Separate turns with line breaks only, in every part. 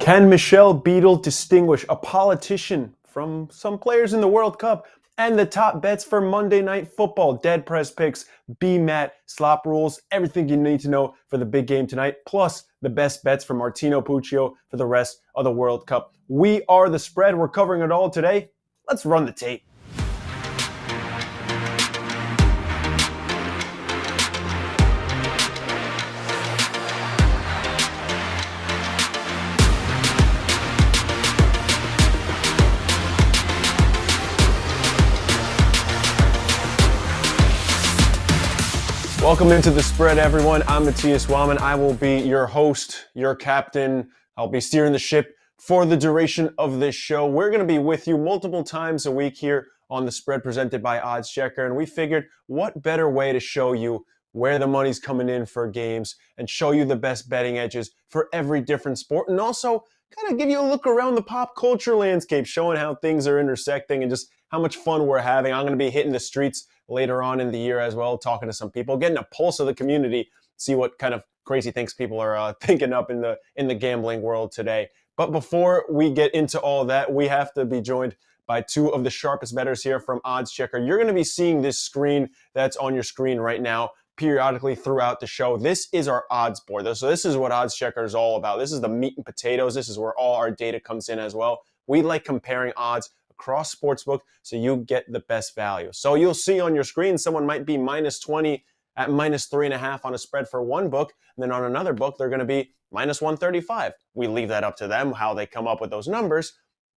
Can Michelle Beadle distinguish a politician from some players in the World Cup? And the top bets for Monday Night Football. DeadPresPicks, BMatt, SlopRules, everything you need to know for the big game tonight, plus the best bets from Martino, Puccio for the rest of the World Cup. We are The Spread. We're covering it all today. Let's run the tape. Welcome into The Spread, everyone. I'm Matthias Wallman. I will be your host, your captain. I'll be steering the ship for the duration of this show. We're going to be with you multiple times a week here on The Spread presented by OddsChecker, and we figured what better way to show you where the money's coming in for games and show you the best betting edges for every different sport, and also kind of give you a look around the pop culture landscape, showing how things are intersecting and just how much fun we're having. I'm going to be hitting the streets later on in the year as well, talking to some people, getting a pulse of the community, see what kind of crazy things people are thinking up in the gambling world today. But before we get into all of that, we have to be joined by two of the sharpest bettors here from OddsChecker. You're going to be seeing this screen that's on your screen right now periodically throughout the show. This is our odds board. So this is what OddsChecker is all about. This is the meat and potatoes. This is where all our data comes in as well. We like comparing odds across sportsbook so you get the best value. So you'll see on your screen someone might be minus 20 at minus 3.5 on a spread for one book, and then on another book they're going to be minus 135. We leave that up to them how they come up with those numbers,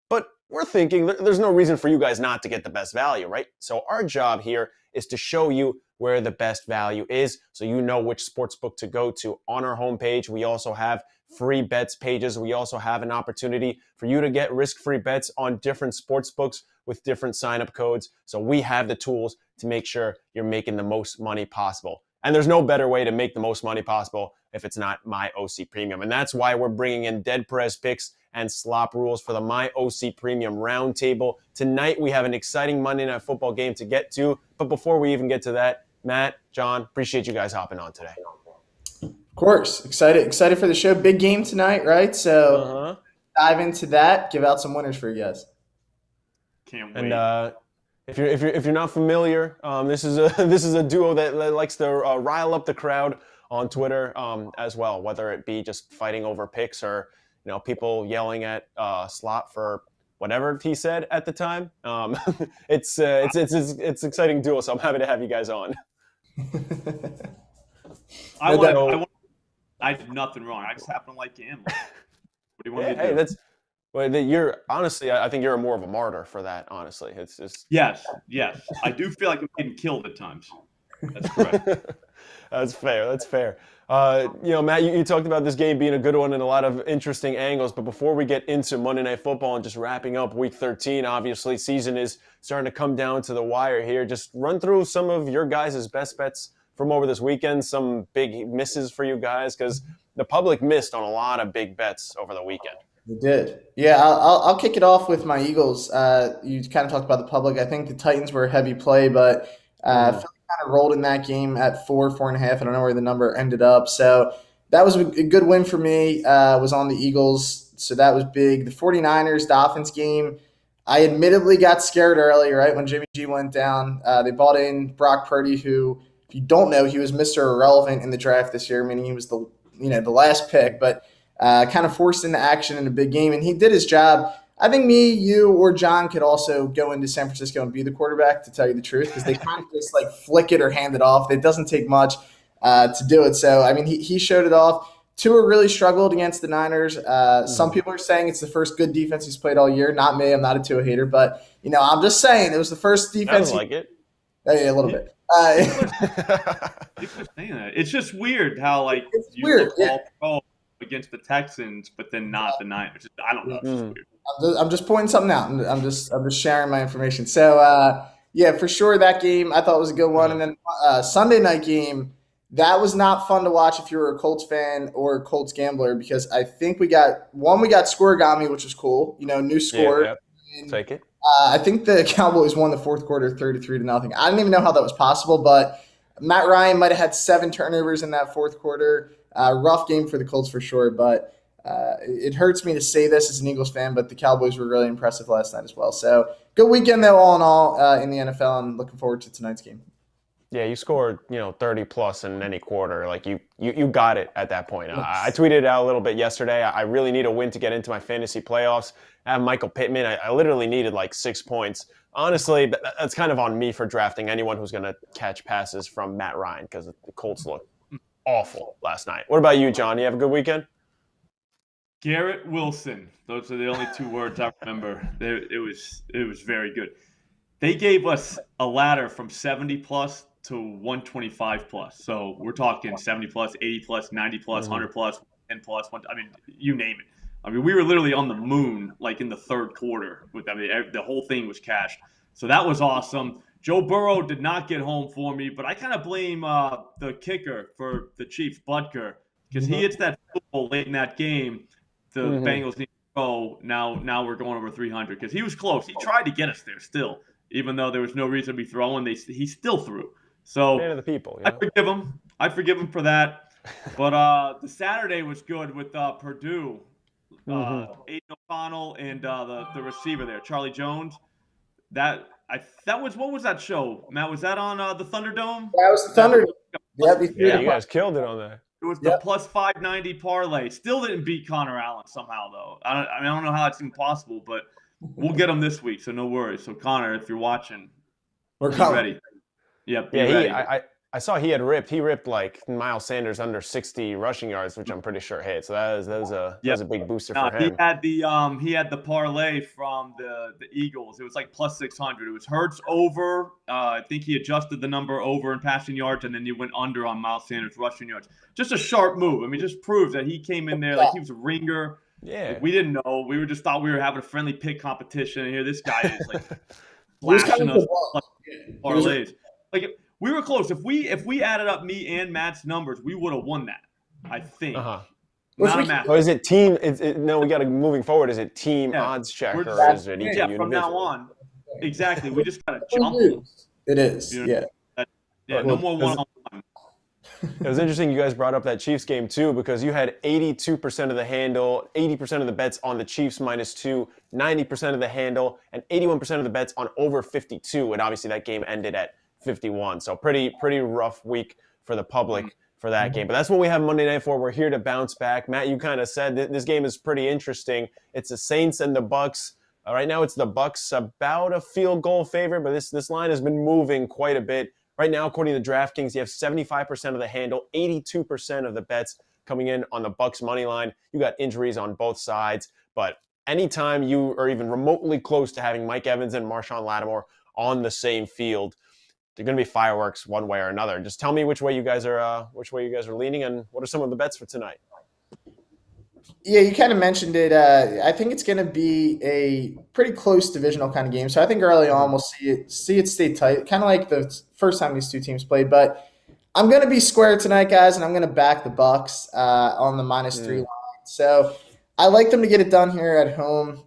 but we're thinking there's no reason for you guys not to get the best value, right? So our job here is to show you where the best value is so you know which sportsbook to go to. On our homepage, we also have free bets pages. We also have an opportunity for you to get risk-free bets on different sports books with different sign-up codes. So we have the tools to make sure you're making the most money possible. And there's no better way to make the most money possible if it's not My OC Premium. And that's why we're bringing in DeadPresPicks and SlopRules for the My OC Premium Roundtable. Tonight we have an exciting Monday Night Football game to get to. But before we even get to that, Matt, John, appreciate you guys hopping on today.
Of course. Excited for the show. Big game tonight, right? So dive into that. Give out some winners for you guys.
Can't wait.
And if you're not familiar, this is a duo that likes to rile up the crowd on Twitter as well, whether it be just fighting over picks or people yelling at Slop for whatever he said at the time. It's exciting duo, so I'm happy to have you guys on.
I did nothing wrong. I just happen to like gambling. What do you want me to do?
You're honestly, I think you're more of a martyr for that. Honestly, it's just
Yes. I do feel like I'm getting killed at times. That's correct.
That's fair. Matt, you talked about this game being a good one and a lot of interesting angles. But before we get into Monday Night Football and just wrapping up Week 13, obviously season is starting to come down to the wire here. Just run through some of your guys' best bets from over this weekend, some big misses for you guys, because the public missed on a lot of big bets over the weekend.
They did. Yeah, I'll kick it off with my Eagles. You kind of talked about the public. I think the Titans were a heavy play, but Philly kind of rolled in that game at 4.5. I don't know where the number ended up. So that was a good win for me. Was on the Eagles, so that was big. The 49ers-Dolphins game, I admittedly got scared early, right, when Jimmy G went down. They bought in Brock Purdy, who, if you don't know, he was Mr. Irrelevant in the draft this year, meaning he was the last pick, but kind of forced into action in a big game, and he did his job. I think me, you, or John could also go into San Francisco and be the quarterback, to tell you the truth, because they kind of just flick it or hand it off. It doesn't take much to do it. So, I mean, he showed it off. Tua really struggled against the Niners. Some people are saying it's the first good defense he's played all year. Not me. I'm not a Tua hater, but I'm just saying it was the first defense.
Sounds like it.
Yeah, a little bit.
People are saying that. It's just weird how
it's
you
weird.
all pro against the Texans, but then not the Niners. I don't know. It's just weird.
I'm just pointing something out. I'm just sharing my information. So yeah, for sure that game I thought was a good one. And then Sunday night game, that was not fun to watch if you were a Colts fan or a Colts gambler, because I think we got Scoregami, which was cool. New score.
Yeah. Take it.
I think the Cowboys won the fourth quarter 33-0. I didn't even know how that was possible, but Matt Ryan might have had 7 turnovers in that fourth quarter. Rough game for the Colts for sure, but It hurts me to say this as an Eagles fan, but the Cowboys were really impressive last night as well. So good weekend though, all in all, in the NFL. I'm looking forward to tonight's game.
Yeah, you scored, 30 plus in any quarter. Like you got it at that point. I tweeted out a little bit yesterday. I really need a win to get into my fantasy playoffs. I have Michael Pittman. I literally needed like 6 points. Honestly, that's kind of on me for drafting anyone who's going to catch passes from Matt Ryan because the Colts looked awful last night. What about you, John? You have a good weekend?
Garrett Wilson. Those are the only 2 words I remember. It was very good. They gave us a ladder from 70 plus to 125 plus. So we're talking 70 plus, 80 plus, 90 plus, 100 plus, 10 plus. You name it. We were literally on the moon like in the third quarter. The whole thing was cashed. So that was awesome. Joe Burrow did not get home for me, but I kind of blame the kicker for the Chiefs, Butker, because he hits that football late in that game. The Bengals need to go. Now we're going over 300 because he was close. He tried to get us there still, even though there was no reason to be throwing. He still threw. So
Man of the people.
I forgive him for that. But the Saturday was good with Purdue, Aiden O'Connell, and the receiver there, Charlie Jones. What was that show, Matt? Was that on the Thunderdome?
That was the Thunderdome.
Yeah, you guys killed it on that.
It was the plus 590 parlay. Still didn't beat Connor Allen somehow, though. I don't know how that's even possible, but we'll get him this week, so no worries. So, Connor, if you're watching,
we're
ready. Yep.
Ready. I saw he ripped like Miles Sanders under 60 rushing yards, which I'm pretty sure hit. So that was a big booster for him.
He had the parlay from the Eagles. It was like plus 600. It was Hurts over. I think he adjusted the number over in passing yards, and then he went under on Miles Sanders rushing yards. Just a sharp move. Just proves that he came in there like he was a ringer.
Yeah.
Like, we didn't know. We just thought we were having a friendly pick competition, and here this guy is like flashing us parlays. Like, we were close. If we added up me and Matt's numbers, we would have won that, I think. Not Matt.
Or is it team? No, we got to moving forward. Is it team OddsChecker or is it each
from
individual?
now on. Exactly. We just got to jump them.
It is.
No more one-on-one.
It was interesting you guys brought up that Chiefs game too, because you had 82% of the handle, 80% of the bets on the Chiefs -2, 90% of the handle, and 81% of the bets on over 52. And obviously that game ended at 51. So pretty rough week for the public for that game. But that's what we have Monday night for. We're here to bounce back. Matt, you kind of said that this game is pretty interesting. It's the Saints and the Bucks. Right now it's the Bucks about a field goal favorite, but this line has been moving quite a bit. Right now, according to DraftKings, you have 75% of the handle, 82% of the bets coming in on the Bucks money line. You got injuries on both sides, but anytime you are even remotely close to having Mike Evans and Marshawn Lattimore on the same field, they're going to be fireworks one way or another. Just tell me which way you guys are leaning, and what are some of the bets for tonight?
Yeah, you kind of mentioned it. I think it's going to be a pretty close divisional kind of game. So I think early on we'll see it stay tight, kind of like the first time these two teams played. But I'm going to be square tonight, guys, and I'm going to back the Bucks on the -3 line. So I like them to get it done here at home.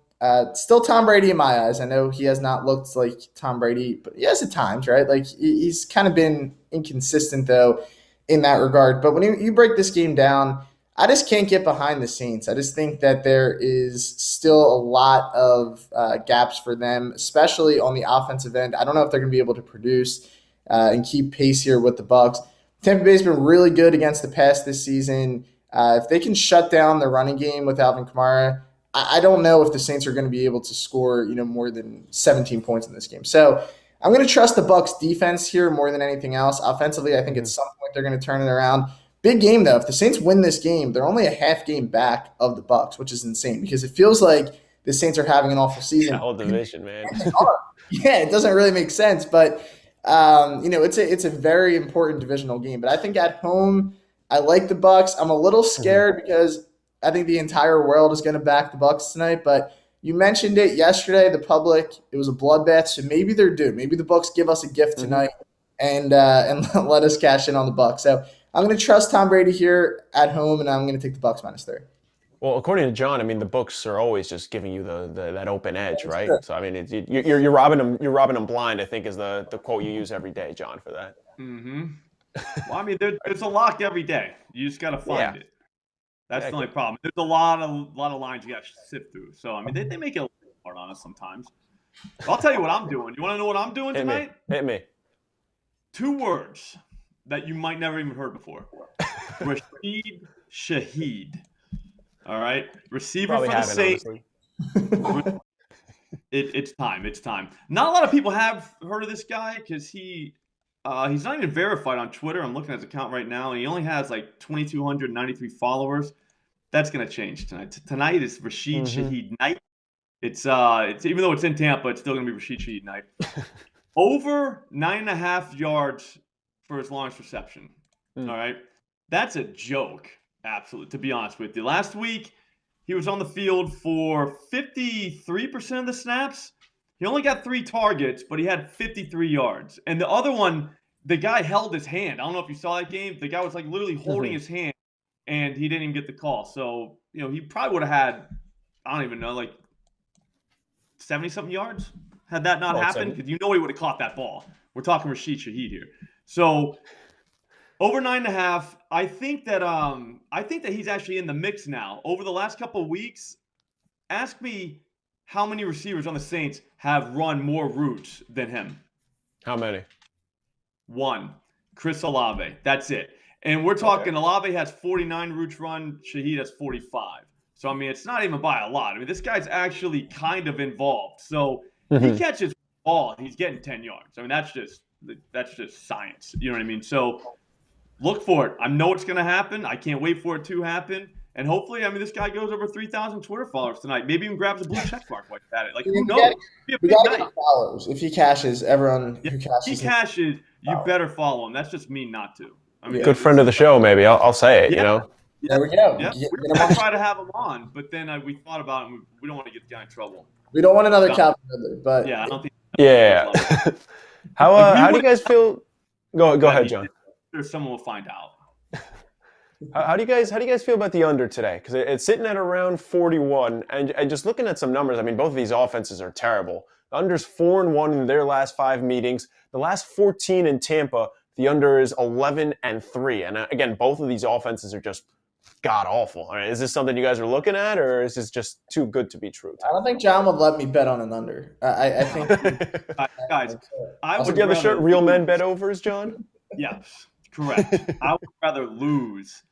Still Tom Brady in my eyes. I know he has not looked like Tom Brady, but he has at times, right? Like he's kind of been inconsistent though in that regard. But when you break this game down, I just can't get behind the Saints. I just think that there is still a lot of gaps for them, especially on the offensive end. I don't know if they're going to be able to produce and keep pace here with the Bucks. Tampa Bay's been really good against the pass this season. If they can shut down the running game with Alvin Kamara, I don't know if the Saints are going to be able to score, more than 17 points in this game. So I'm going to trust the Bucks defense here more than anything else. Offensively, I think at some point they're going to turn it around. Big game though. If the Saints win this game, they're only a half game back of the Bucks, which is insane because it feels like the Saints are having an awful season.
That whole division, man.
Yeah, it doesn't really make sense, but it's a very important divisional game. But I think at home, I like the Bucks. I'm a little scared because I think the entire world is going to back the Bucks tonight, but you mentioned it yesterday, the public, it was a bloodbath, so maybe they're due. Maybe the Bucks give us a gift tonight and let us cash in on the Bucks. So I'm going to trust Tom Brady here at home, and I'm going to take the Bucks -3.
Well, according to John, the books are always just giving you that open edge, right? Sure. So you're robbing them. You're robbing them blind, I think, is the quote you use every day, John, for that.
Mm-hmm. Well, it's a lock every day. You just got to find it. That's the only problem. There's a lot of lines you got to sift through. So I mean, they make it a little hard on us sometimes. I'll tell you what I'm doing. You want to know what I'm doing tonight?
Hit me.
2 words that you might never even heard before. Rashid Shaheed. All right, receiver
Probably
for the Saints. It's time. It's time. Not a lot of people have heard of this guy because he's not even verified on Twitter. I'm looking at his account right now, and he only has like 2,293 followers. That's gonna change tonight. Tonight is Rashid Shaheed night. It's even though it's in Tampa, it's still gonna be Rashid Shaheed night. Over 9.5 yards for his longest reception. All right, that's a joke. Absolutely. To be honest with you, last week he was on the field for 53% of the snaps. He only got 3 targets, but he had 53 yards. And the other one, the guy held his hand. I don't know if you saw that game. The guy was like literally holding his hand, and he didn't even get the call. So, he probably would have had, I don't even know, like 70-something yards had that not happened. Because he would have caught that ball. We're talking Rashid Shaheed here. So over 9.5. I think that he's actually in the mix now. Over the last couple of weeks, ask me how many receivers on the Saints have run more routes than him.
How many?
1. Chris Olave. That's it. And we're talking Olave has 49 routes run. Shaheed has 45. So, I mean, it's not even by a lot. I mean, this guy's actually kind of involved. So, he catches the ball, he's getting 10 yards. I mean, that's just science. You know what I mean? So, look for it. I know it's going to happen. I can't wait for it to happen. And hopefully, I mean, this guy goes over 3,000 Twitter followers tonight. Maybe even grabs a blue check mark like that. Like, who knows?
We got to get followers. If he cashes, everyone who cashes.
If he cashes, you better follow him. That's just me not to. I mean,
good friend of the show, maybe. I'll say it,
Yeah,
there we go.
Yeah. We were going to try to have him on, but then we thought about it, and we don't want to get the guy in trouble.
We don't want another Calvin Ridley, but
yeah, I don't think.
Yeah. How do you guys feel? Go ahead, John.
There's someone will find out.
How do you guys feel about the under today? Because it's sitting at around 41, and just looking at some numbers, I mean, both of these offenses are terrible. The under's 4-1 in their last 5 meetings. The last 14 in Tampa, the under is 11-3. And again, both of these offenses are just god awful. All right, is this something you guys are looking at, or is this just too good to be true?
I don't think John would let me bet on an under. I think
guys,
would you have the shirt "Real Men Bet Overs," John?
Yes, correct. I would rather lose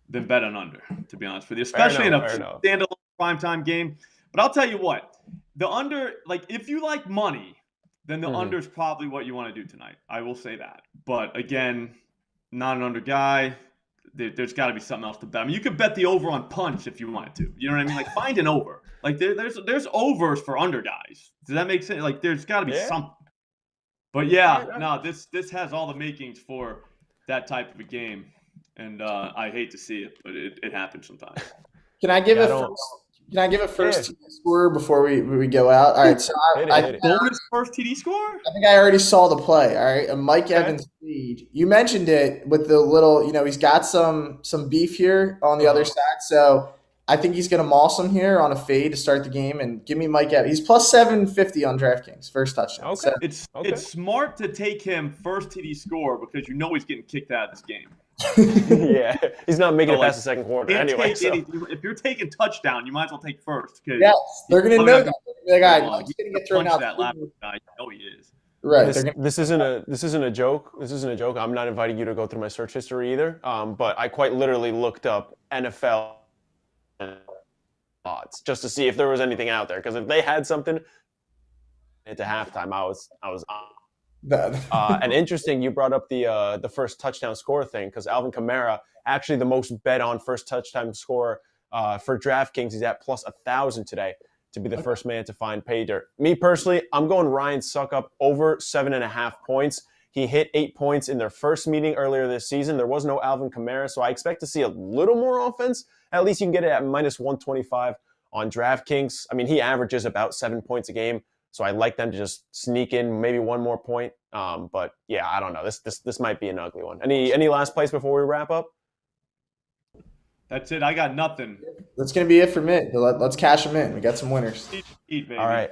than bet on under, to be honest with you, especially in a standalone primetime game. But I'll tell you what, the under, like if you like money, then the under is probably what you want to do tonight. I will say that. But again, not an under guy. There's got to be something else to bet. I mean, you could bet the over on punch if you wanted to. You know what I mean? Like find an over. Like there's overs for under guys. Does that make sense? Like there's got to be something. But this has all the makings for that type of a game. And I hate to see it, but it happens sometimes.
Can I give a first TD score before we go out? All right, so
bonus first TD score?
I think I already saw the play. All right, Mike Evans lead. You mentioned it with the little, he's got some beef here on the other side. So I think he's going to moss him here on a fade to start the game and give me Mike Evans. He's plus 750 on DraftKings, first touchdown.
Okay. So it's smart to take him first TD score because he's getting kicked out of this game.
Yeah, he's not making it past the second quarter anyway.
If you're taking touchdown, you might as well take first.
Yes, they're going to know that. They're going to get thrown out.
That last guy, he is.
Right.
This isn't a joke. This isn't a joke. I'm not inviting you to go through my search history either. But I quite literally looked up NFL odds just to see if there was anything out there. Because if they had something into halftime, I was on. And interesting, you brought up the first touchdown score thing because Alvin Kamara actually the most bet on first touchdown score for DraftKings. He's at plus 1,000 today to be the first man to find pay dirt. Me personally, I'm going Ryan Suckup over 7.5 points. He hit 8 points in their first meeting earlier this season. There was no Alvin Kamara, so I expect to see a little more offense. At least you can get it at minus 125 on DraftKings. I mean, he averages about 7 points a game. So I like them to just sneak in maybe one more point. But yeah, I don't know. This might be an ugly one. Any last plays before we wrap up?
That's it. I got nothing.
That's going to be it for me. Let's cash them in. We got some winners.
Baby.
All right.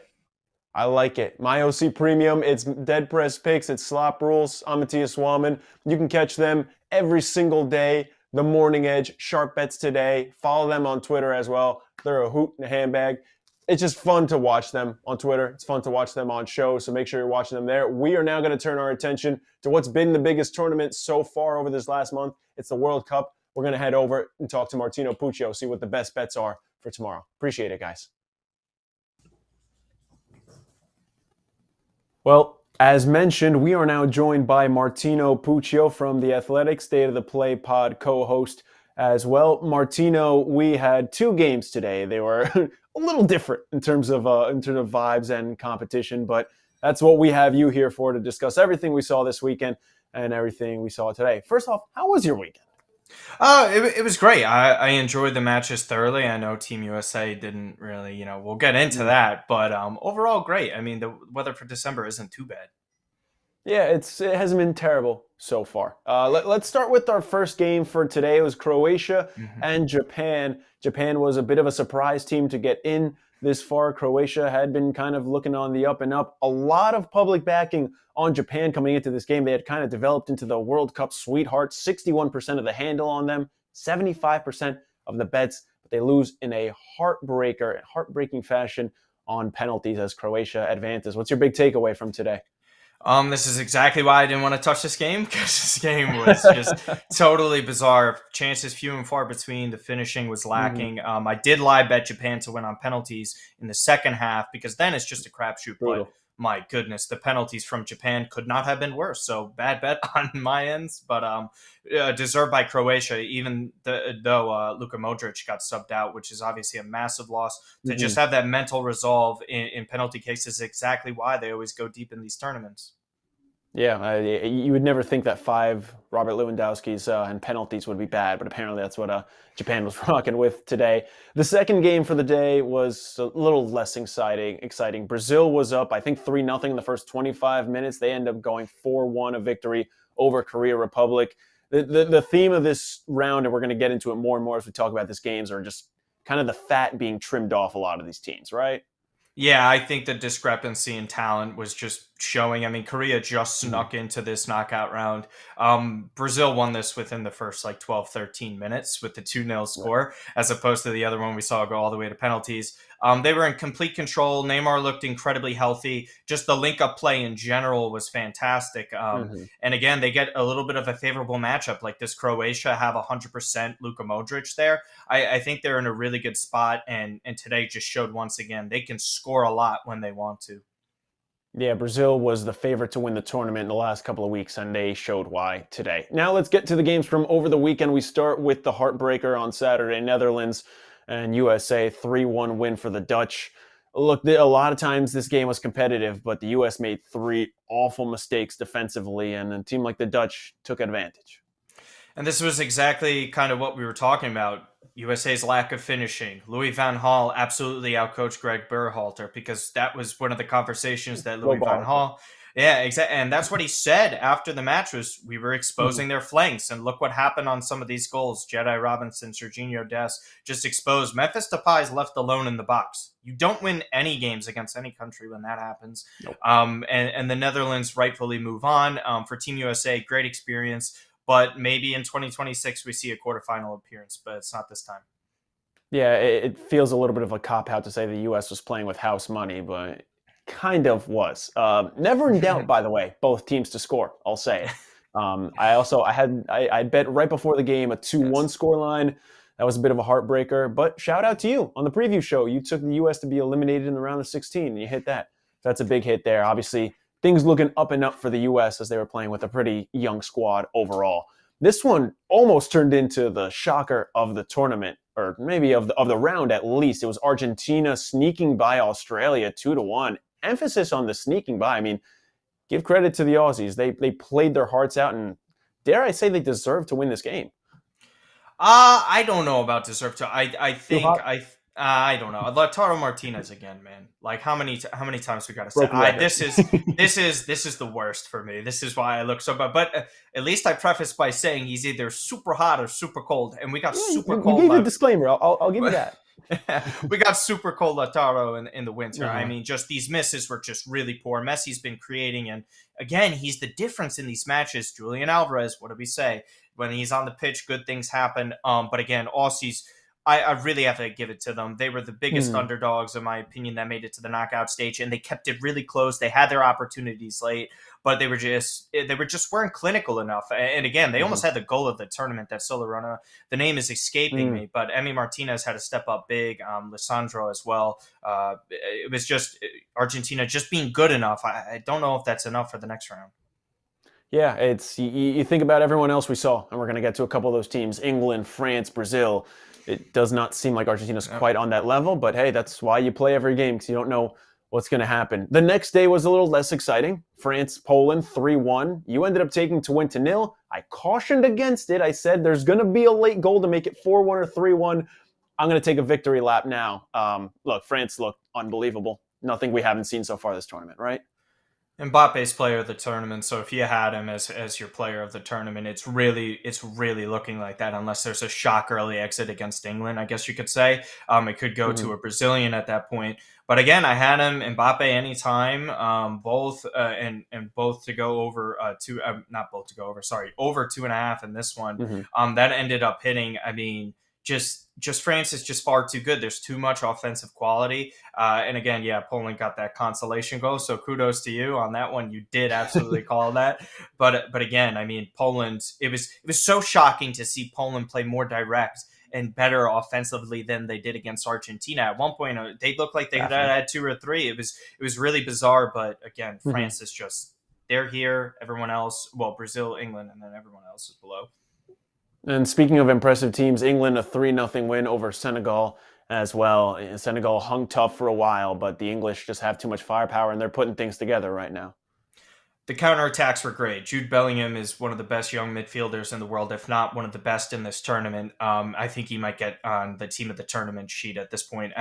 I like it. My OC Premium, it's DeadPresPicks, it's SlopRules. I'm Matthias Wallman. You can catch them every single day The Morning Edge, Sharp Bets Today. Follow them on Twitter as well. They're a hoot and a handbag. It's just fun to watch them on Twitter. It's fun to watch them on shows, so make sure you're watching them there. We are now going to turn our attention to what's been the biggest tournament so far over this last month. It's the World Cup. We're going to head over and talk to Martino Puccio, see what the best bets are for tomorrow. Appreciate it, guys. Well, as mentioned, we are now joined by Martino Puccio from The Athletic, State of the Play pod co-host as well. Martino, we had two games today. They were a little different in terms of vibes and competition, but that's what we have you here for, to discuss everything we saw this weekend and everything we saw today. First off, how was your weekend?
It was great. I enjoyed the matches thoroughly. I know Team USA didn't really, we'll get into that, but overall great. I mean, the weather for December isn't too bad.
Yeah, it hasn't been terrible so far. Let's start with our first game for today. It was Croatia and Japan. Japan was a bit of a surprise team to get in this far. Croatia had been kind of looking on the up and up. A lot of public backing on Japan coming into this game. They had kind of developed into the World Cup sweethearts. 61% of the handle on them, 75% of the bets. But they lose in a heartbreaking fashion on penalties as Croatia advances. What's your big takeaway from today?
This is exactly why I didn't want to touch this game, because this game was just totally bizarre. Chances few and far between. The finishing was lacking. I did live bet Japan to win on penalties in the second half, because then it's just a crapshoot. But my goodness, the penalties from Japan could not have been worse. So bad bet on my ends, but deserved by Croatia, even though Luka Modric got subbed out, which is obviously a massive loss. To just have that mental resolve in penalty cases is exactly why they always go deep in these tournaments.
Yeah, you would never think that 5 Robert Lewandowski's and penalties would be bad, but apparently that's what Japan was rocking with today. The second game for the day was a little less exciting. Brazil was up, I think, 3-0 in the first 25 minutes. They end up going 4-1, a victory over Korea Republic. The theme of this round, and we're going to get into it more and more as we talk about these games, are just kind of the fat being trimmed off a lot of these teams, right?
Yeah, I think the discrepancy in talent was just showing. I mean, Korea just snuck into this knockout round. Brazil won this within the first 12, 13 minutes with the 2-0 score, as opposed to the other one we saw go all the way to penalties. They were in complete control. Neymar looked incredibly healthy. Just the link-up play in general was fantastic. And again, they get a little bit of a favorable matchup. Like this Croatia have 100% Luka Modric there. I think they're in a really good spot, and today just showed once again they can score a lot when they want to.
Yeah, Brazil was the favorite to win the tournament in the last couple of weeks, and they showed why today. Now let's get to the games from over the weekend. We start with the heartbreaker on Saturday, Netherlands and USA, 3-1 win for the Dutch. Look, a lot of times this game was competitive, but the U.S. made 3 awful mistakes defensively, and a team like the Dutch took advantage.
And this was exactly kind of what we were talking about. USA's lack of finishing. Louis van Gaal absolutely outcoached Greg Berhalter, because that was one of the conversations that Louis van Gaal... Yeah, exactly. And that's what he said after the match was, we were exposing their flanks. And look what happened on some of these goals. Jedi Robinson, Serginho Dest just exposed. Memphis Depay is left alone in the box. You don't win any games against any country when that happens. Nope. And the Netherlands rightfully move on. For Team USA, great experience. But maybe in 2026 we see a quarterfinal appearance, but it's not this time.
Yeah, it feels a little bit of a cop-out to say the U.S. was playing with house money, but kind of was. Never in doubt, by the way, both teams to score, I'll say it. I bet right before the game a 2-1 scoreline. That was a bit of a heartbreaker, but shout out to you. On the preview show, you took the U.S. to be eliminated in the round of 16, and you hit that. So that's a big hit there. Obviously, things looking up and up for the U.S. as they were playing with a pretty young squad overall. This one almost turned into the shocker of the tournament, or maybe of the round at least. It was Argentina sneaking by Australia 2-1. Emphasis on the sneaking by. I mean, give credit to the Aussies. They played their hearts out, and dare I say they deserve to win this game.
I don't know about deserve to. I don't know. Lautaro Martinez again, man. Like how many times we got to say this is the worst for me. This is why I look so bad. But at least I preface by saying he's either super hot or super cold, and we got super cold.
You gave a disclaimer. I'll give you that.
We got super cold Lautaro in the winter.
Uh-huh.
I mean, just these misses were just really poor. Messi's been creating, and again, he's the difference in these matches. Julian Alvarez, what do we say? When he's on the pitch, good things happen. But again, Aussies, I really have to give it to them. They were the biggest underdogs, in my opinion, that made it to the knockout stage, and they kept it really close. They had their opportunities late, but they were just weren't clinical enough. And again, they almost had the goal of the tournament, that solo runner. The name is escaping me, but Emi Martinez had to step up big. Lissandro as well. It was just Argentina just being good enough. I don't know if that's enough for the next round.
Yeah, it's you think about everyone else we saw, and we're going to get to a couple of those teams: England, France, Brazil. It does not seem like Argentina's quite on that level, but hey, that's why you play every game, because you don't know what's going to happen. The next day was a little less exciting. France, Poland, 3-1. You ended up taking to win to 0. I cautioned against it. I said there's going to be a late goal to make it 4-1 or 3-1. I'm going to take a victory lap now. Look, France looked unbelievable. Nothing we haven't seen so far this tournament, right?
Mbappe's player of the tournament, so if you had him as your player of the tournament, it's really looking like that, unless there's a shock early exit against England, I guess you could say. It could go to a Brazilian at that point. But again, I had him, Mbappe anytime, both to go over over 2.5 in this one. That ended up hitting, I mean, just France is just far too good. There's too much offensive quality. And again, yeah, Poland got that consolation goal. So kudos to you on that one. You did absolutely call that. But again, I mean, Poland, it was so shocking to see Poland play more direct and better offensively than they did against Argentina. At one point, they looked like they had 2 or 3. It was really bizarre. But again, France is just, they're here. Everyone else, well, Brazil, England, and then everyone else is below.
And speaking of impressive teams, England a 3-0 win over Senegal as well. Senegal hung tough for a while, but the English just have too much firepower, and they're putting things together right now.
The counterattacks were great. Jude Bellingham is one of the best young midfielders in the world, if not one of the best in this tournament. I think he might get on the team of the tournament sheet at this point.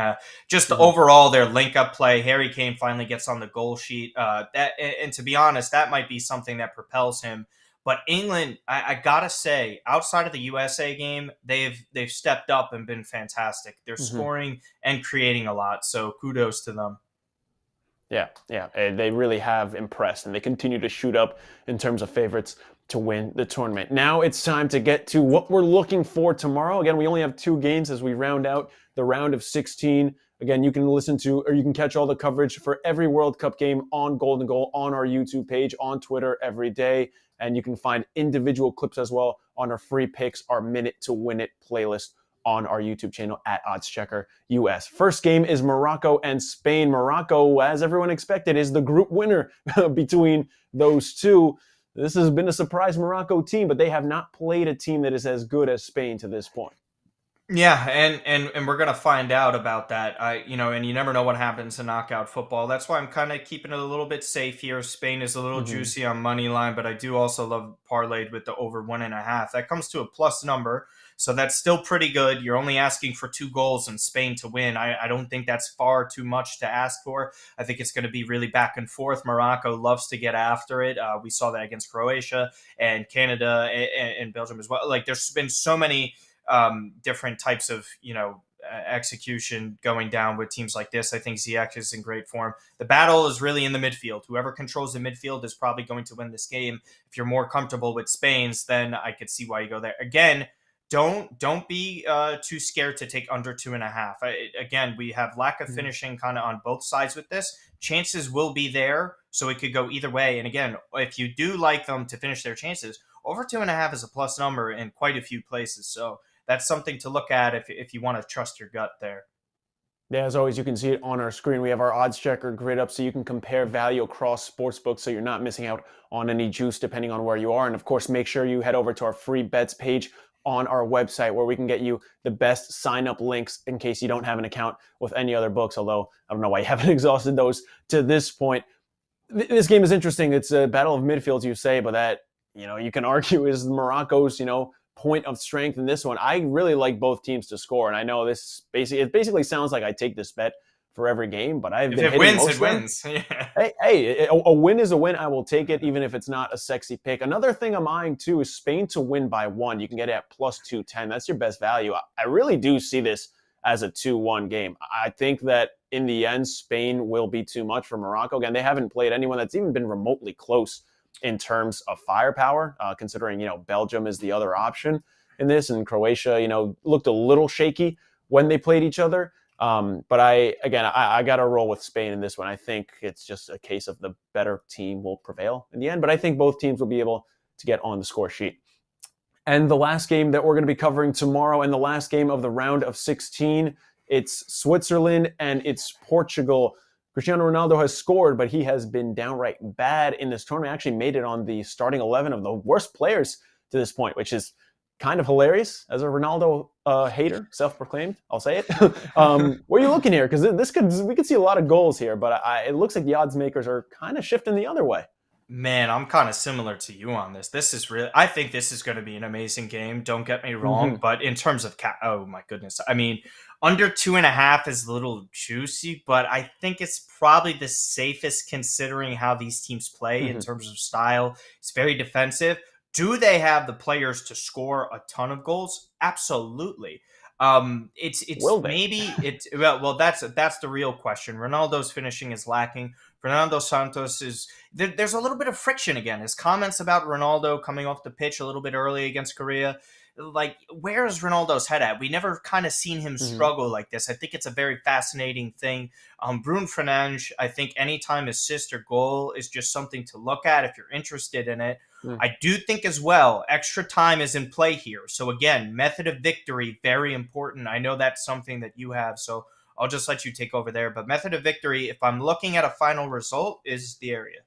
Overall, their link-up play, Harry Kane finally gets on the goal sheet. And to be honest, that might be something that propels him. But England, I gotta say, outside of the USA game, they've stepped up and been fantastic. They're scoring and creating a lot, so kudos to them.
Yeah, they really have impressed, and they continue to shoot up in terms of favorites to win the tournament. Now it's time to get to what we're looking for tomorrow. Again, we only have 2 games as we round out the round of 16. Again, you can listen to, or you can catch all the coverage for every World Cup game on Golden Goal on our YouTube page, on Twitter every day. And you can find individual clips as well on our free picks, our Minute to Win It playlist on our YouTube channel at OddsChecker US. First game is Morocco and Spain. Morocco, as everyone expected, is the group winner between those two. This has been a surprise Morocco team, but they have not played a team that is as good as Spain to this point.
Yeah, and we're gonna find out about that. And you never know what happens in knockout football. That's why I'm kind of keeping it a little bit safe here. Spain is a little juicy on money line, but I do also love parlayed with the over 1.5. That comes to a plus number, so that's still pretty good. You're only asking for 2 goals in Spain to win. I don't think that's far too much to ask for. I think it's going to be really back and forth. Morocco loves to get after it. We saw that against Croatia and Canada and Belgium as well. Like, there's been so many different types of, execution going down with teams like this. I think Ziyech is in great form. The battle is really in the midfield. Whoever controls the midfield is probably going to win this game. If you're more comfortable with Spain's, then I could see why you go there. Again, don't be too scared to take under 2.5. Again, we have lack of finishing kind of on both sides with this. Chances will be there, so it could go either way. And again, if you do like them to finish their chances, over 2.5 is a plus number in quite a few places. So that's something to look at if you want to trust your gut there.
Yeah, as always, you can see it on our screen. We have our odds checker grid up so you can compare value across sportsbooks so you're not missing out on any juice depending on where you are. And of course, make sure you head over to our free bets page on our website where we can get you the best sign-up links in case you don't have an account with any other books, although I don't know why you haven't exhausted those to this point. This game is interesting. It's a battle of midfields, you say, but that, you can argue is Morocco's, point of strength in this one. I really like both teams to score, and I know it basically sounds like I take this bet for every game, but I've been
if it wins, it wins. Yeah.
Hey, a win is a win. I will take it, even if it's not a sexy pick. Another thing I'm eyeing too is Spain to win by 1. You can get it at plus 210. That's your best value. I really do see this as a 2-1 game. I think that in the end, Spain will be too much for Morocco. Again, they haven't played anyone that's even been remotely close in terms of firepower, considering, Belgium is the other option in this, and Croatia, looked a little shaky when they played each other. But I got to roll with Spain in this one. I think it's just a case of the better team will prevail in the end, but I think both teams will be able to get on the score sheet. And the last game that we're going to be covering tomorrow, and the last game of the round of 16, it's Switzerland and it's Portugal. Cristiano Ronaldo has scored, but he has been downright bad in this tournament. Actually made it on the starting 11 of the worst players to this point, which is kind of hilarious as a Ronaldo hater, self-proclaimed. I'll say it. What are you looking here? Because we could see a lot of goals here, but it looks like the odds makers are kind of shifting the other way.
Man, I'm kind of similar to you on this. I think this is going to be an amazing game. Don't get me wrong, but in terms of oh my goodness, I mean, under 2.5 is a little juicy, but I think it's probably the safest considering how these teams play in terms of style. It's very defensive. Do they have the players to score a ton of goals? Absolutely. Well, that's the real question. Ronaldo's finishing is lacking. Fernando Santos there's a little bit of friction again. His comments about Ronaldo coming off the pitch a little bit early against Korea, like, where is Ronaldo's head at? We never kind of seen him struggle like this. I think it's a very fascinating thing. Bruno Fernandes, I think anytime assist or goal is just something to look at if you're interested in it. I do think as well, extra time is in play here. So again, method of victory, very important. I know that's something that you have, so I'll just let you take over there. But method of victory, if I'm looking at a final result, is the area.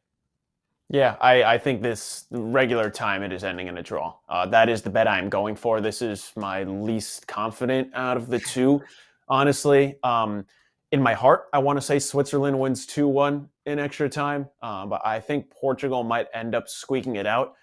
Yeah, I think this regular time, it is ending in a draw. That is the bet I'm going for. This is my least confident out of the two, honestly. In my heart, I want to say Switzerland wins 2-1 in extra time, but I think Portugal might end up squeaking it out.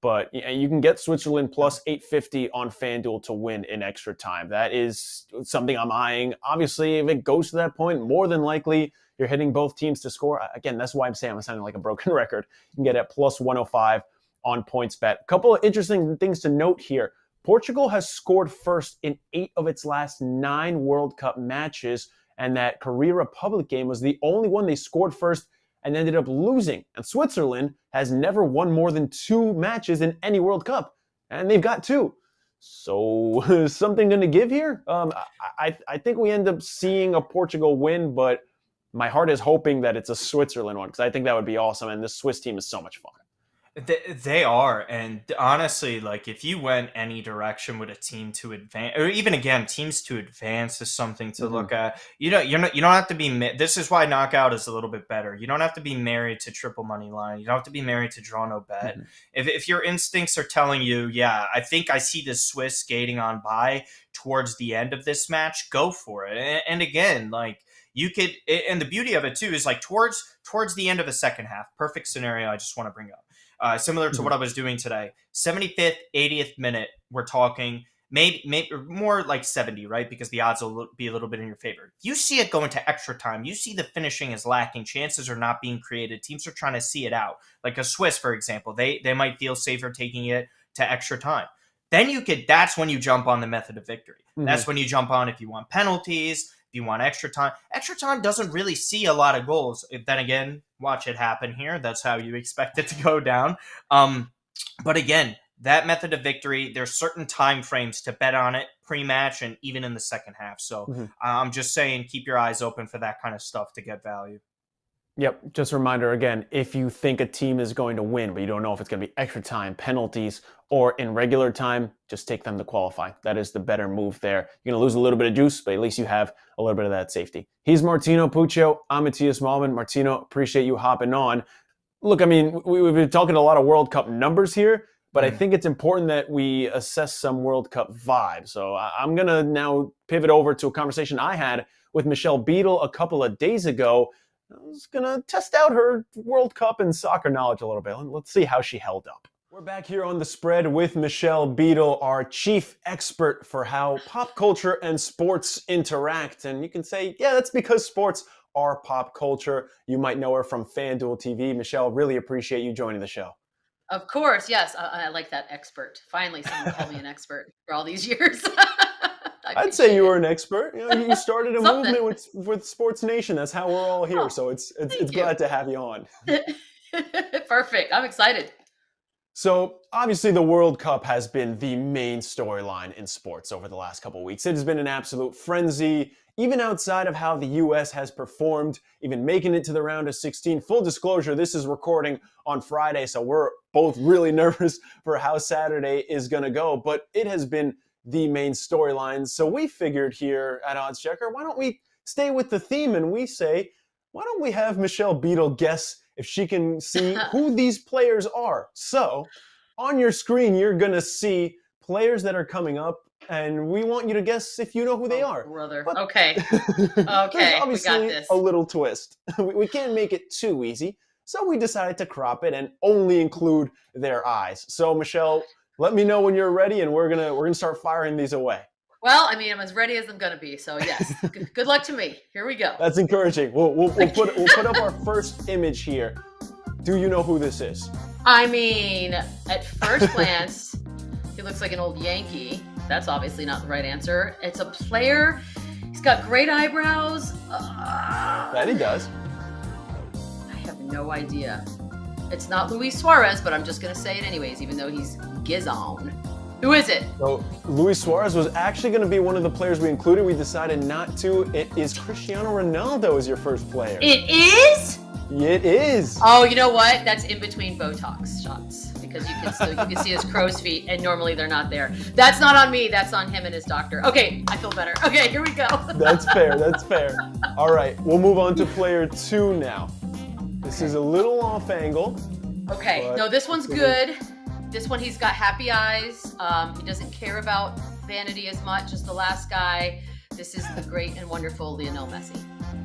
But you can get Switzerland plus 850 on FanDuel to win in extra time. That is something I'm eyeing. Obviously, if it goes to that point, more than likely you're hitting both teams to score. Again, that's why I'm saying I'm sounding like a broken record. You can get at plus 105 on PointsBet. A couple of interesting things to note here. Portugal has scored first in 8 of its last 9 World Cup matches, and that Korea Republic game was the only one they scored first and ended up losing. And Switzerland has never won more than 2 matches in any World Cup, and they've got 2. So is something going to give here? I think we end up seeing a Portugal win, but my heart is hoping that it's a Switzerland one because I think that would be awesome, and this Swiss team is so much fun.
They are, and honestly, like, if you went any direction with a team to advance, or even again, teams to advance is something to look at. You don't have to be. This is why knockout is a little bit better. You don't have to be married to triple money line. You don't have to be married to draw no bet. If your instincts are telling you, yeah, I think I see this Swiss skating on by towards the end of this match, go for it. And again, like, you could, and the beauty of it too is like towards the end of the second half. Perfect scenario. I just want to bring up. Similar to what I was doing today. 75th, 80th minute, we're talking maybe more like 70, right? Because the odds will be a little bit in your favor. You see it going to extra time. You see the finishing is lacking. Chances are not being created. Teams are trying to see it out. Like a Swiss, for example, they might feel safer taking it to extra time. Then that's when you jump on the method of victory. That's when you jump on if you want penalties, if you want extra time. Extra time doesn't really see a lot of goals. Then again, watch it happen here. That's how you expect it to go down. But again, that method of victory, there's certain time frames to bet on it pre-match and even in the second half. So I'm just saying, keep your eyes open for that kind of stuff to get value.
Yep. Just a reminder again, if you think a team is going to win, but you don't know if it's going to be extra time, penalties, or in regular time, just take them to qualify. That is the better move there. You're going to lose a little bit of juice, but at least you have a little bit of that safety. He's Martino Puccio. I'm Matthias Malman. Martino, appreciate you hopping on. Look, I mean, we've been talking a lot of World Cup numbers here, but I think it's important that we assess some World Cup vibe. So I'm going to now pivot over to a conversation I had with Michelle Beadle a couple of days ago. I was going to test out her World Cup and soccer knowledge a little bit. Let's see how she held up. We're back here on The Spread with Michelle Beadle, our chief expert for how pop culture and sports interact. And you can say, yeah, that's because sports are pop culture. You might know her from FanDuel TV. Michelle, really appreciate you joining the show.
Of course, yes. I like that expert. Finally, someone called me an expert for all these years.
I'd say you were an expert. You know, you started a
Something.
movement with Sports Nation. That's how we're all here.
Oh,
So it's
thank you.
glad to have you on.
Perfect. I'm excited.
So obviously the World Cup has been the main storyline in sports over the last couple of weeks. It has been an absolute frenzy, even outside of how the U.S. has performed, even making it to the round of 16. Full disclosure, this is recording on Friday, so we're both really nervous for how Saturday is going to go. But it has been the main storyline. So we figured here at OddsChecker, why don't we stay with the theme and we say, why don't we have Michelle Beadle guess if she can see who these players are. So on your screen, you're going to see players that are coming up, and we want you to guess if you know who they are.
Brother.
But
Okay.
there's obviously
we got this.
a little twist. We can't make it too easy, so we decided to crop it and only include their eyes. So Michelle, let me know when you're ready, and we're gonna start firing these away.
Well, I mean, I'm as ready as I'm going to be. So, yes. Good luck to me. Here we go.
That's encouraging. We'll put up our first image here. Do you know who this is?
I mean, at first glance, he looks like an old Yankee. That's obviously not the right answer. It's a player. He's got great eyebrows.
That he does.
I have no idea. It's not Luis Suarez, but I'm just going to say it anyways, even though he's Gizon. Who is it?
So Luis Suarez was actually going to be one of the players we included. We decided not to. It is Cristiano Ronaldo as your first player.
It is?
It is.
Oh, you know what? That's in between Botox shots because you can see his crow's feet, and normally they're not there. That's not on me. That's on him and his doctor. Okay, I feel better. Okay, here we go.
That's fair. That's fair. All right, we'll move on to player 2 now. This is a little off angle.
Okay, no, this one's good. This one, he's got happy eyes. He doesn't care about vanity as much as the last guy. This is the great and wonderful Lionel Messi.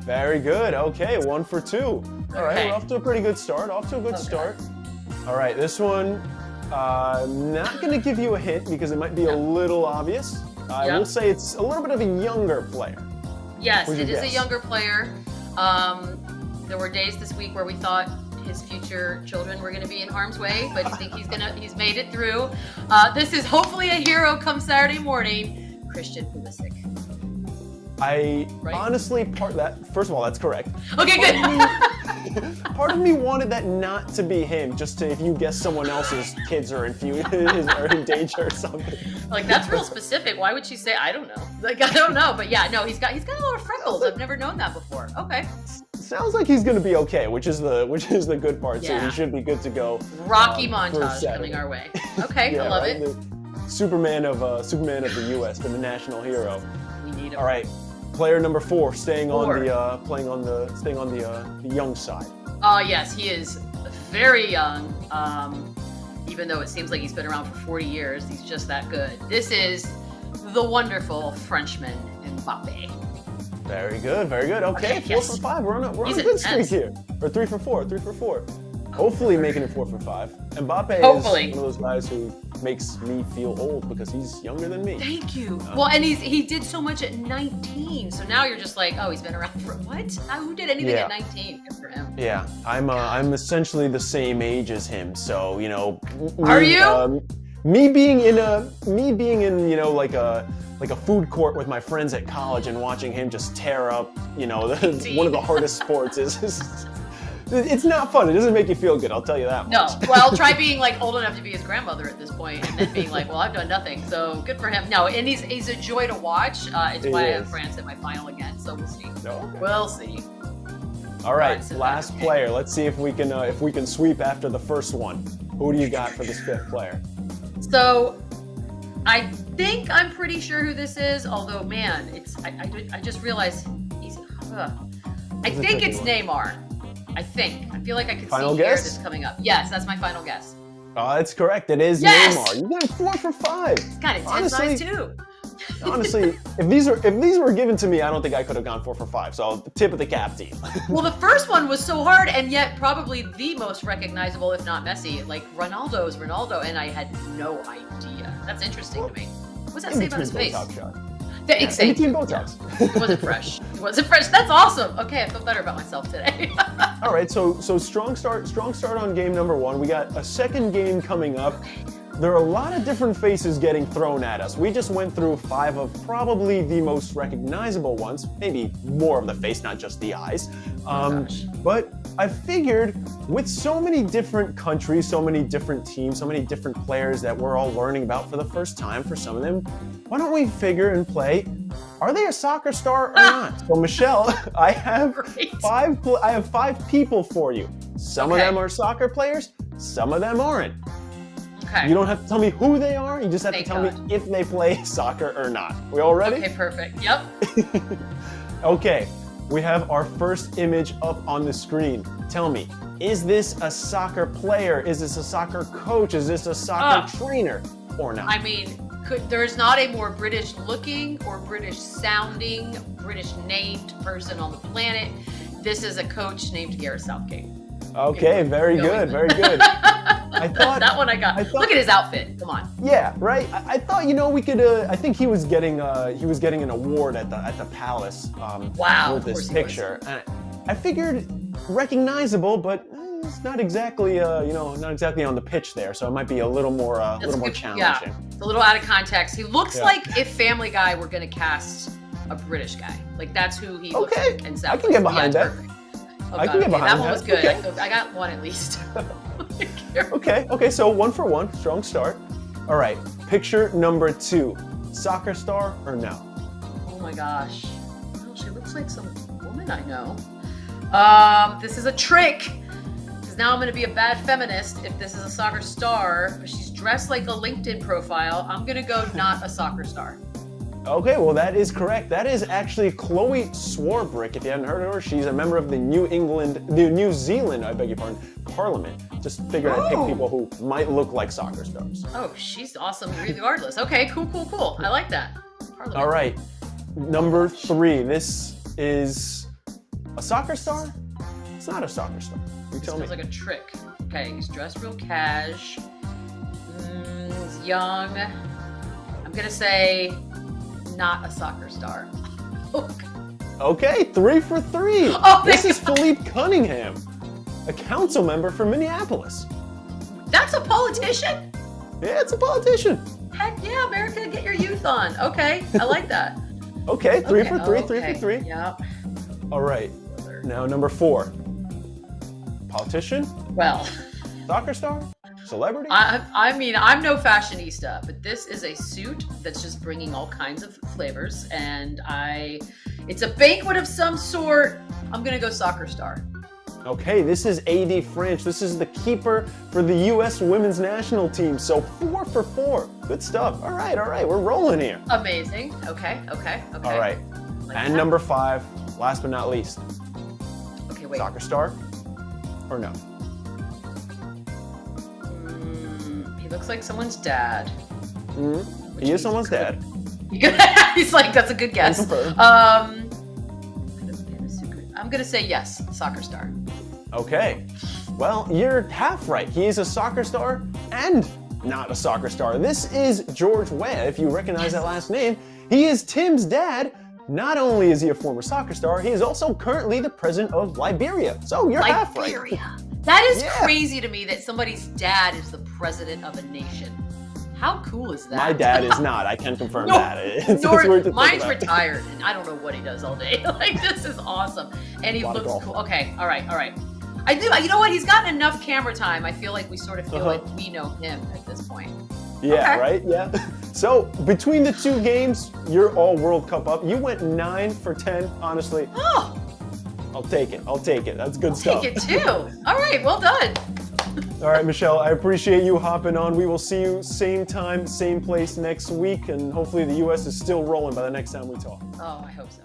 Very good. Okay, 1 for 2. All right,
Okay.
we're off to a pretty good start. Start. All right, this one, not going to give you a hint because it might be a little obvious. I will say it's a little bit of a younger player.
Yes,
What'd
it
you
is a
guess?
younger player. There were days this week where we thought his future children were going to be in harm's way, but I think he's made it through. This is hopefully a hero come Saturday morning, Christian Pulisic.
Honestly, first of all, that's correct.
Okay, good.
Part of me wanted that not to be him, just to, if you guess someone else's kids are in danger or something.
Like, that's real specific. Why would she say, I don't know? Like, I don't know. But yeah, no, he's got a lot of freckles. I've never known that before. Okay.
Sounds like he's going to be okay, which is the good part. So
Yeah.
he should be good to go.
Rocky
for
montage
Saturday.
coming our way. Okay,
Yeah,
I love
right?
it.
The Superman of the U.S., the national hero.
We need him.
All right, player number 4, staying on
Four.
the young side.
Yes, he is very young. Even though it seems like he's been around for 40 years, he's just that good. This is the wonderful Frenchman Mbappe.
Very good, very good. Okay, 4
yes.
for 5. We're on a
He's
good streak
intense.
here. Or 3 for 4. Hopefully making it 4 for 5. Mbappe
Hopefully.
is one of those guys who makes me feel old because he's younger than me.
Thank you. Well, and he did so much at 19, so now you're just like, oh, he's been around for what? Who did anything
Yeah.
at 19? Good for him.
Yeah, I'm essentially the same age as him, so you know.
Are you?
Me being in you know like a food court with my friends at college and watching him just tear up, you know, one of the hardest sports is. It's not fun. It doesn't make you feel good. I'll tell you that
No.
much.
Well, try being like old enough to be his grandmother at this point, and then being like, well, I've done nothing. So good for him. No, and he's a joy to watch. It's why I have France in my final again. So we'll see.
No, okay.
We'll see.
All right,
So
last
okay.
player. Let's see if we can sweep after the first one. Who do you got for this 5th player?
So I think I'm pretty sure who this is. Although, man, I just realized he's. I
That's a
think
tricky
it's
one.
Neymar. I feel like I could
Final
see here
guess?
this coming up. Yes, that's my final guess.
That's correct. It is
Yes!
Neymar. You got 4 for 5.
It's got intense
Honestly-
eyes too.
Honestly, if these were given to me, I don't think I could have gone 4 for 5. So tip of the cap to you.
Well, the first one was so hard, and yet probably the most recognizable, if not Messi. Like Ronaldo's Ronaldo, and I had no idea. That's interesting to me. What's that say about his face?
Botox shot.
Exactly.
In between Botox.
It wasn't fresh. It wasn't fresh. That's awesome. Okay, I feel better about myself today.
All right, so strong start on game number 1. We got a second game coming up. there are a lot of different faces getting thrown at us. We just went through 5 of probably the most recognizable ones, maybe more of the face, not just the eyes. But I figured with so many different countries, so many different teams, so many different players that we're all learning about for the first time for some of them, why don't we figure and play, are they a soccer star or not? So Michelle, I have five people for you. Some of them are soccer players, some of them aren't.
Okay.
You don't have to tell me who they are, you just have to tell me if they play soccer or not. We all ready?
Okay, perfect. Yep.
Okay, we have our first image up on the screen. Tell me, is this a soccer player? Is this a soccer coach? Is this a soccer trainer or not?
I mean, there's not a more British looking or British sounding, British named person on the planet. This is a coach named Gareth Southgate.
Okay, very good, very good. I thought
that one I got. Look at his outfit. Come on.
Yeah, right. I thought we could. I think he was getting an award at the Palace.
Wow.
With this picture, and I figured recognizable, but it's not exactly not exactly on the pitch there. So it might be a little more challenging.
Yeah, it's a little out of context. He looks like if Family Guy were going to cast a British guy. Like that's who he looks like. And
I can get behind that.
Oh,
I can get behind
that one was good.
Okay.
I got one at least.
Okay, so 1 for 1, strong start. All right, picture number 2, soccer star or no?
Oh my gosh. Oh, she looks like some woman I know. This is a trick, because now I'm going to be a bad feminist if this is a soccer star, but she's dressed like a LinkedIn profile. I'm going to go not a soccer star.
Okay, well that is correct. That is actually Chloe Swarbrick. If you hadn't heard of her, she's a member of the New Zealand, I beg your pardon, Parliament. Just figured I'd pick people who might look like soccer stars.
Oh, she's awesome regardless. Okay, cool. I like that. Parliament.
All right, number 3. This is a soccer star? It's not a soccer star. You tell me.
Feels like a trick. Okay, he's dressed real cash. He's young. I'm gonna say not a soccer star.
Okay, 3 for 3.
Oh,
this is Philippe Cunningham, a council member for Minneapolis.
That's a politician?
Yeah, it's a politician.
Heck yeah, America, get your youth on. Okay, I like that.
Okay, 3 for 3, 3 for 3.
Yep.
All right, now number 4. Politician?
Well,
soccer star? Celebrity?
I mean, I'm no fashionista, but this is a suit that's just bringing all kinds of flavors, and it's a banquet of some sort. I'm gonna go soccer star.
Okay, this is AD French. This is the keeper for the U.S. women's national team. So 4 for 4. Good stuff. All right. We're rolling here.
Amazing. Okay.
All right. And number 5, last but not least.
Okay, wait.
Soccer star or no?
He looks like someone's dad.
He is someone's dad.
He's like, that's a good guess. I'm gonna say yes, soccer star.
Okay. Well, you're half right. He is a soccer star and not a soccer star. This is George Weah, if you recognize that last name. He is Tim's dad. Not only is he a former soccer star, he is also currently the president of Liberia. So you're half right.
Liberia. That is crazy to me that somebody's dad is the president of a nation. How cool is that?
My dad is not. I can confirm that.
Mine's retired, and I don't know what he does all day. Like, this is awesome. And he looks cool. Okay, all right. I do. You know what? He's gotten enough camera time. I feel like we sort of feel like we know him at this point.
Yeah, right? Yeah. So, between the 2 games, you're all World Cup up. You went 9 for 10, honestly.
Oh.
I'll take it. That's good stuff.
Take it too. All right, well done.
All right, Michelle, I appreciate you hopping on. We will see you same time, same place next week, and hopefully the U.S. is still rolling by the next time we talk.
Oh, I hope so.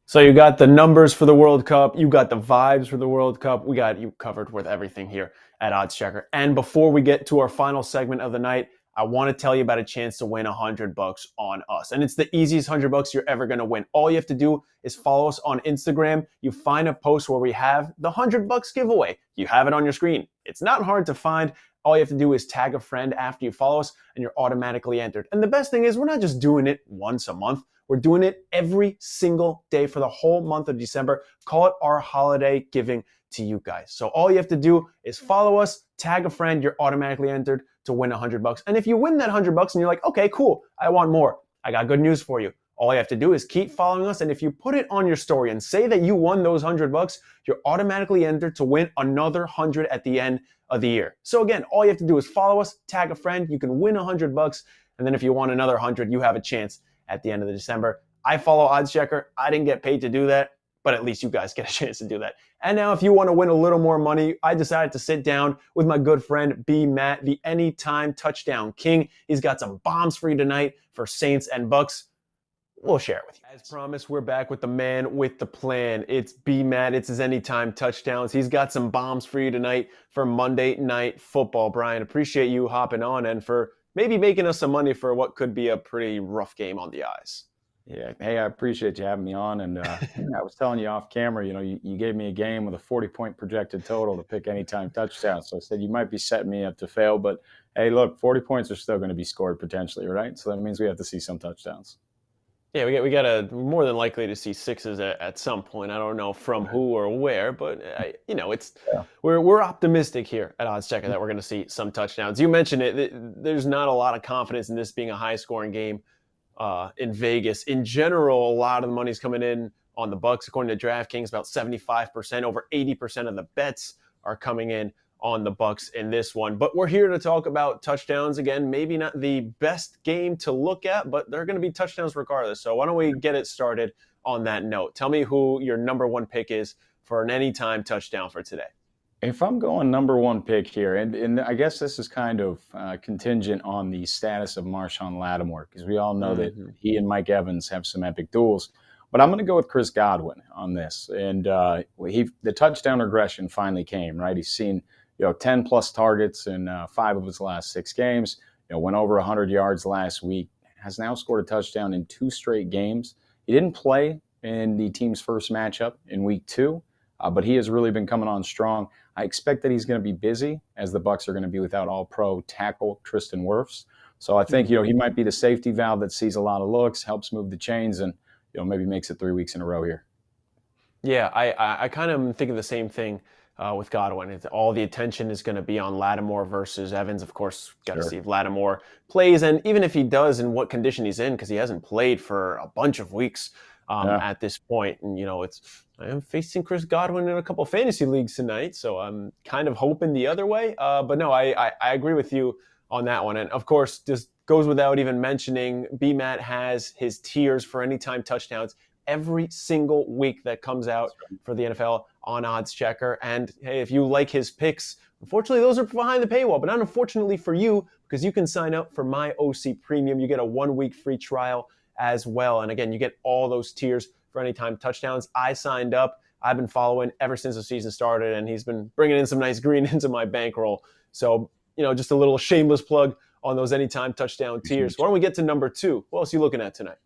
So you got the numbers for the World Cup. You got the vibes for the World Cup. We got you covered with everything here at OddsChecker. And before we get to our final segment of the night, I want to tell you about a chance to win $100 on us. And it's the easiest $100 you're ever going to win. All you have to do is follow us on Instagram. You find a post where we have the $100 giveaway. You have it on your screen. It's not hard to find. All you have to do is tag a friend after you follow us, and you're automatically entered. And the best thing is we're not just doing it once a month. We're doing it every single day for the whole month of December. Call it our holiday giving to you guys. So all you have to do is follow us, tag a friend, you're automatically entered. to win $100. And if you win that $100 and you're like, okay, cool, I want more, I got good news for you. All you have to do is keep following us. And if you put it on your story and say that you won those $100, you're automatically entered to win another 100 at the end of the year. So again, all you have to do is follow us, tag a friend, you can win $100. And then if you want another 100, you have a chance at the end of December. I follow OddsChecker. I didn't get paid to do that, but at least you guys get a chance to do that. And now if you want to win a little more money, I decided to sit down with my good friend BMatt, the Anytime Touchdown King. He's got some bombs for you tonight for Saints and Bucks. We'll share it with you. As promised, we're back with the man with the plan. It's BMatt. It's his Anytime Touchdowns. He's got some bombs for you tonight for Monday Night Football. Brian, appreciate you hopping on and for maybe making us some money for what could be a pretty rough game on the eyes.
Yeah. Hey, I appreciate you having me on. And I was telling you off camera, you gave me a game with a 40-point projected total to pick Anytime Touchdown. So I said, you might be setting me up to fail. But, hey, look, 40 points are still going to be scored potentially, right? So that means we have to see some touchdowns.
Yeah, we got to more than likely to see sixes at some point. I don't know from who or where, but we're optimistic here at OddsChecker that we're going to see some touchdowns. You mentioned it. There's not a lot of confidence in this being a high-scoring game in Vegas. In general, a lot of the money's coming in on the Bucks. According to DraftKings, about 75%, over 80% of the bets are coming in on the Bucks in this one. But we're here to talk about touchdowns again. Maybe not the best game to look at, but they're going to be touchdowns regardless. So why don't we get it started on that note? Tell me who your number one pick is for an Anytime Touchdown for today.
If I'm going number one pick here, and I guess this is kind of contingent on the status of Marshawn Lattimore, because we all know that he and Mike Evans have some epic duels. But I'm going to go with Chris Godwin on this. And the touchdown regression finally came, right? He's seen 10 plus targets in 5 of his last 6 games, went over 100 yards last week, has now scored a touchdown in 2 straight games. He didn't play in the team's first matchup in week 2, but he has really been coming on strong. I expect that he's going to be busy as the Bucs are going to be without all-pro tackle Tristan Wirfs. So I think, he might be the safety valve that sees a lot of looks, helps move the chains, and, maybe makes it 3 weeks in a row here.
Yeah, I kind of am thinking the same thing with Godwin. All the attention is going to be on Lattimore versus Evans. Of course, got to see if Lattimore plays, and even if he does, in what condition he's in, because he hasn't played for a bunch of weeks at this point. And I am facing Chris Godwin in a couple of fantasy leagues tonight, so I'm kind of hoping the other way. But no, I agree with you on that one. And of course, just goes without even mentioning, BMatt has his tiers for Anytime Touchdowns every single week that comes out for the NFL on OddsChecker. And hey, if you like his picks, unfortunately, those are behind the paywall, but not unfortunately for you, because you can sign up for my OC Premium. You get a 1-week free trial as well. And again, you get all those tiers for Anytime Touchdowns. I signed up. I've been following ever since the season started, and he's been bringing in some nice green into my bankroll. So, just a little shameless plug on those Anytime Touchdown tiers. Why don't we get to number 2? What else are you looking at tonight?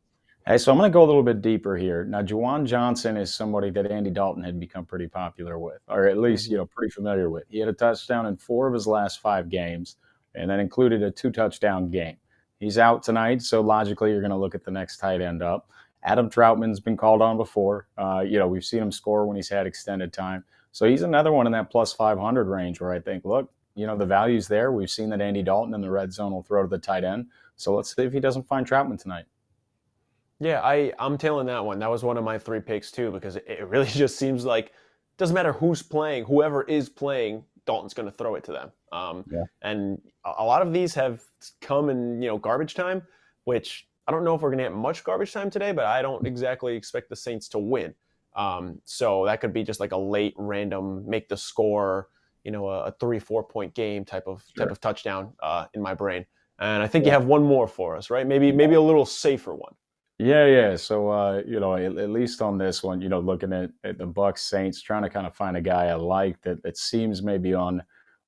Hey, so I'm going to go a little bit deeper here. Now, Juwan Johnson is somebody that Andy Dalton had become pretty popular with, or at least, pretty familiar with. He had a touchdown in 4 of his last 5 games, and that included a 2-touchdown game. He's out tonight, so logically you're going to look at the next tight end up. Adam Troutman's been called on before. We've seen him score when he's had extended time. So he's another one in that plus 500 range where I think, look, the value's there. We've seen that Andy Dalton in the red zone will throw to the tight end. So let's see if he doesn't find Troutman tonight.
Yeah, I'm tailing that one. That was one of my 3 picks too, because it really just seems like it doesn't matter who's playing, whoever is playing, Dalton's going to throw it to them. And a lot of these have come in, garbage time, which I don't know if we're going to get much garbage time today, but I don't exactly expect the Saints to win. So that could be just like a late random make the score, a 3-4 point game type of touchdown in my brain. And I think you have one more for us, right? Maybe a little safer one.
Yeah. So, at least on this one, looking at the Bucs Saints, trying to kind of find a guy I like that seems maybe on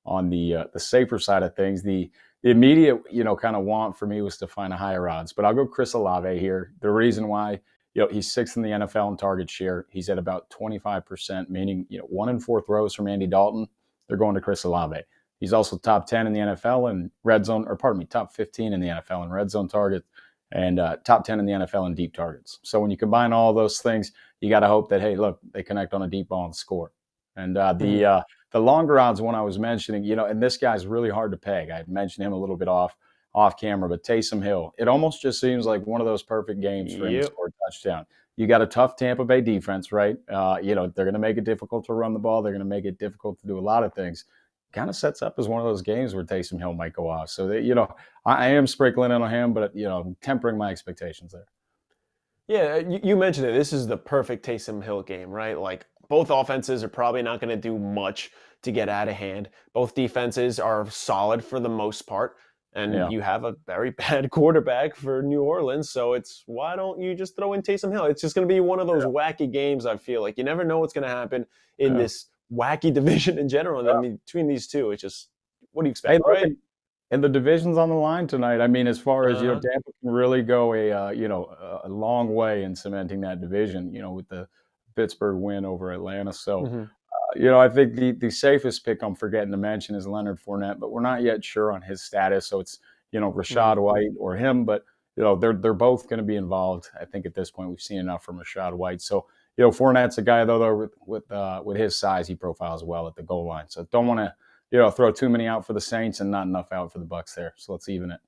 the safer side of things. The immediate, kind of want for me was to find a higher odds, but I'll go Chris Olave here. The reason why, he's 6th in the NFL in target share. He's at about 25%, meaning, 1 in 4 throws from Andy Dalton, they're going to Chris Olave. He's also top 10 in the NFL in red zone, top 15 in the NFL in red zone targets. And top 10 in the NFL in deep targets. So when you combine all those things, you got to hope that, hey, look, they connect on a deep ball and score. And the the longer odds one I was mentioning, and this guy's really hard to peg. I mentioned him a little bit off camera, but Taysom Hill, it almost just seems like one of those perfect games for him to score a touchdown. You got a tough Tampa Bay defense, right? They're going to make it difficult to run the ball. They're going to make it difficult to do a lot of things. Kind of sets up as one of those games where Taysom Hill might go off. So that, I am sprinkling in on him, but tempering my expectations there.
Yeah, you mentioned it. This is the perfect Taysom Hill game, right? Like, both offenses are probably not going to do much to get out of hand. Both defenses are solid for the most part. And you have a very bad quarterback for New Orleans. So why don't you just throw in Taysom Hill? It's just going to be one of those wacky games, I feel like. You never know what's going to happen in this wacky division in general. I mean, between these two, it's just, what do you expect, right?
And the division's on the line tonight. I mean, as far as, Tampa can really go a long way in cementing that division, with the Pittsburgh win over Atlanta. So, I think the safest pick I'm forgetting to mention is Leonard Fournette, but we're not yet sure on his status. So it's, Rachaad White or him, but, they're both going to be involved. I think at this point we've seen enough from Rachaad White. So, Fournette's a guy, though, with his size, he profiles well at the goal line. So don't want to, throw too many out for the Saints and not enough out for the Bucs there. So let's even it.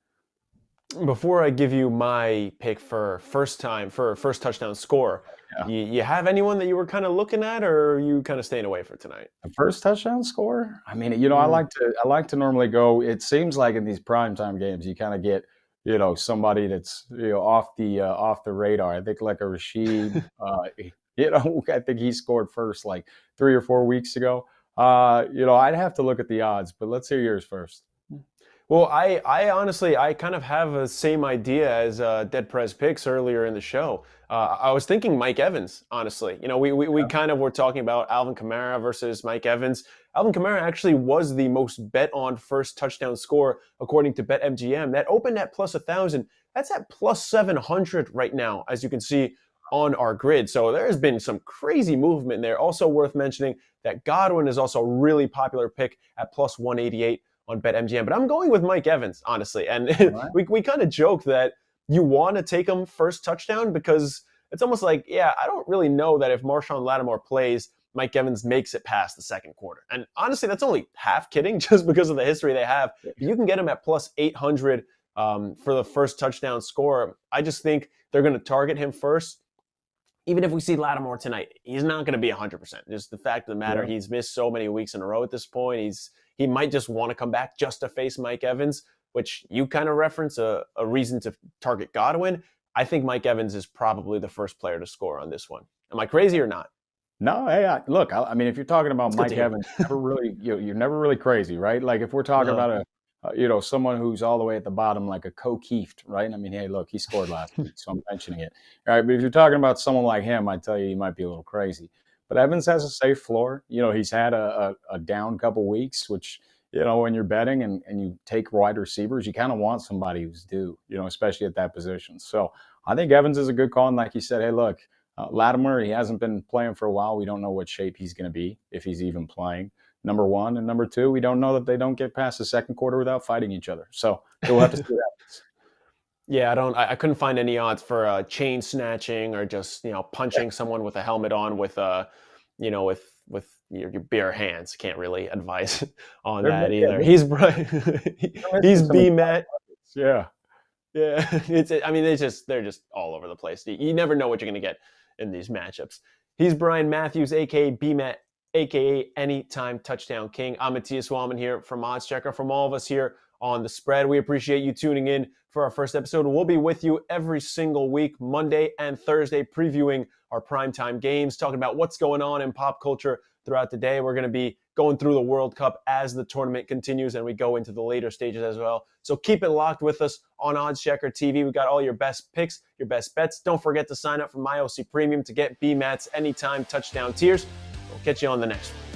Before I give you my pick for first touchdown score, you have anyone that you were kind of looking at, or are you kind of staying away for tonight?
The first touchdown score? I mean, I like to normally go. It seems like in these primetime games, you kind of get, somebody that's off the radar. I think like a Rashid. I think he scored first like 3 or 4 weeks ago. I'd have to look at the odds, but let's hear yours first.
Well, I honestly, I kind of have the same idea as DeadPresPicks earlier in the show. I was thinking Mike Evans, honestly. We kind of were talking about Alvin Kamara versus Mike Evans. Alvin Kamara actually was the most bet on first touchdown score according to BetMGM. That opened at plus 1,000. That's at plus 700 right now, as you can see on our grid. So there has been some crazy movement there. Also worth mentioning that Godwin is also a really popular pick at plus 188 on BetMGM. But I'm going with Mike Evans, honestly. And we kind of joke that you want to take him first touchdown because it's almost like, I don't really know that if Marshon Lattimore plays, Mike Evans makes it past the second quarter. And honestly, that's only half kidding just because of the history they have. But you can get him at plus 800 for the first touchdown score. I just think they're going to target him first. Even if we see Lattimore tonight, he's not going to be 100%. Just the fact of the matter, he's missed so many weeks in a row at this point. He might just want to come back just to face Mike Evans, which you kind of reference a reason to target Godwin. I think Mike Evans is probably the first player to score on this one. Am I crazy or not?
No, hey, look, I mean, if you're talking about Mike Evans, you're never really crazy, right? Like if we're talking about someone who's all the way at the bottom, like a O'Keefe, right? I mean, hey, look, he scored last week, so I'm mentioning it. All right, but if you're talking about someone like him, I tell you, he might be a little crazy. But Evans has a safe floor. He's had a down couple weeks, which, when you're betting and you take wide receivers, you kind of want somebody who's due, especially at that position. So I think Evans is a good call. And like you said, hey, look, Lattimore, he hasn't been playing for a while. We don't know what shape he's going to be, if he's even playing. Number one. And number two, we don't know that they don't get past the second quarter without fighting each other. So we'll have to see what happens.
Yeah, I couldn't find any odds for chain snatching or just, punching someone with a helmet on with with your bare hands. Can't really advise on that either. He's BMatt.
Yeah.
They're just all over the place. You never know what you're going to get in these matchups. He's Brian Matthews, aka BMatt, aka Anytime Touchdown King. I'm Matthias Wallman here from OddsChecker. From all of us here on The Spread, we appreciate you tuning in for our first episode. We'll be with you every single week, Monday and Thursday, previewing our primetime games, talking about what's going on in pop culture throughout the day. We're going to be going through the World Cup as the tournament continues and we go into the later stages as well. So keep it locked with us on OddsChecker TV. We got all your best picks, your best bets. Don't forget to sign up for MyOC Premium to get BMatt's Anytime Touchdown tiers. We'll catch you on the next one.